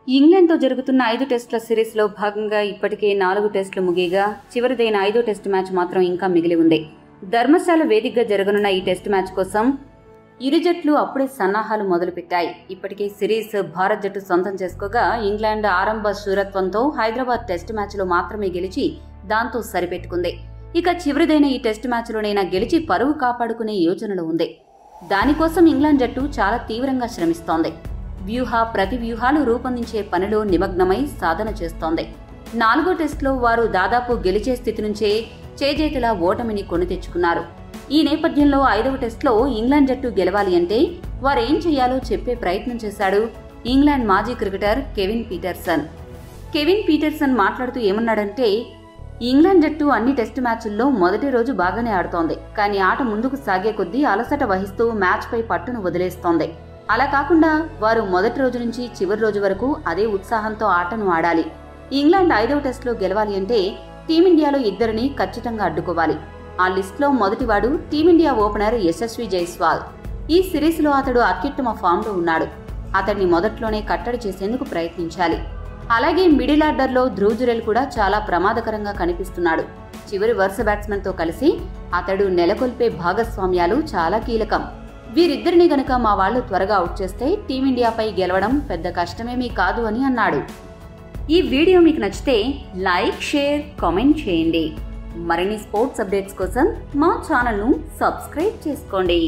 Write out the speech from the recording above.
ఇంగ్లాండ్తో జరుగుతున్న 5 టెస్టుల సిరీస్లో భాగంగా ఇప్పటికే 4 టెస్టులు ముగియగా చివరిదైన 5వ టెస్టు మ్యాచ్ మాత్రం ఇంకా మిగిలి ఉంది. ధర్మశాల వేదికగా జరగనున్న ఈ టెస్టు మ్యాచ్ కోసం ఇరు జట్లు అప్పుడే సన్నాహాలు మొదలుపెట్టాయి. ఇప్పటికే సిరీస్ భారత్ జట్టు సొంతం చేసుకోగా ఇంగ్లాండ్ ఆరంభ శూరత్వంతో హైదరాబాద్ టెస్టు మ్యాచ్లో మాత్రమే గెలిచి దాంతో సరిపెట్టుకుంది. ఇక చివరిదైన ఈ టెస్టు మ్యాచ్లోనైనా గెలిచి పరువు కాపాడుకునే యోచనలో ఉంది. దానికోసం ఇంగ్లాండ్ జట్టు చాలా తీవ్రంగా శ్రమిస్తోంది. ప్రతి వ్యూహాలు రూపొందించే పనిలో నిమగ్నమై సాధన చేస్తోంది. 4వ టెస్టులో వారు దాదాపు గెలిచే స్థితి నుంచే చేజేతులా ఓటమిని కొని తెచ్చుకున్నారు. ఈ నేపథ్యంలో 5వ టెస్టులో ఇంగ్లాండ్ జట్టు గెలవాలి అంటే వారేం చేయాలో చెప్పే ప్రయత్నం చేశాడు ఇంగ్లాండ్ మాజీ క్రికెటర్ కెవిన్ పీటర్సన్ మాట్లాడుతూ ఏమన్నాడంటే, ఇంగ్లాండ్ జట్టు అన్ని టెస్టు మ్యాచ్ల్లో మొదటి రోజు బాగానే ఆడుతోంది. కానీ ఆట ముందుకు సాగే కొద్దీ అలసట వహిస్తూ మ్యాచ్పై పట్టును వదిలేస్తోంది. అలా కాకుండా వారు మొదటి రోజు నుంచి చివరి రోజు వరకు అదే ఉత్సాహంతో ఆటను ఆడాలి. ఇంగ్లాండ్ 5వ టెస్టులో గెలవాలి అంటే టీమిండియాలో ఇద్దరిని ఖచ్చితంగా అడ్డుకోవాలి. ఆ లిస్టులో మొదటివాడు టీమిండియా ఓపెనర్ యశస్వి జైస్వాల్. ఈ సిరీస్లో అతడు అత్యుత్తమ ఫామ్లో ఉన్నాడు. అతడిని మొదట్లోనే కట్టడి చేసేందుకు ప్రయత్నించాలి. అలాగే మిడిల్ ఆర్డర్లో ధ్రువ్ జురెల్ కూడా చాలా ప్రమాదకరంగా కనిపిస్తున్నాడు. చివరి వరుస బ్యాట్స్మెన్తో కలిసి అతడు నెలకొల్పే భాగస్వామ్యాలు చాలా కీలకం. వీరిద్దరిని గనక మా వాళ్లు త్వరగా అవుట్ చేస్తే టీమిండియాపై గెలవడం పెద్ద కష్టమేమీ కాదు అని అన్నాడు. ఈ వీడియో మీకు నచ్చితే లైక్, షేర్, కామెంట్ చేయండి. మరిన్ని స్పోర్ట్స్ అప్డేట్స్ కోసం మా ఛానల్ను సబ్స్క్రైబ్ చేసుకోండి.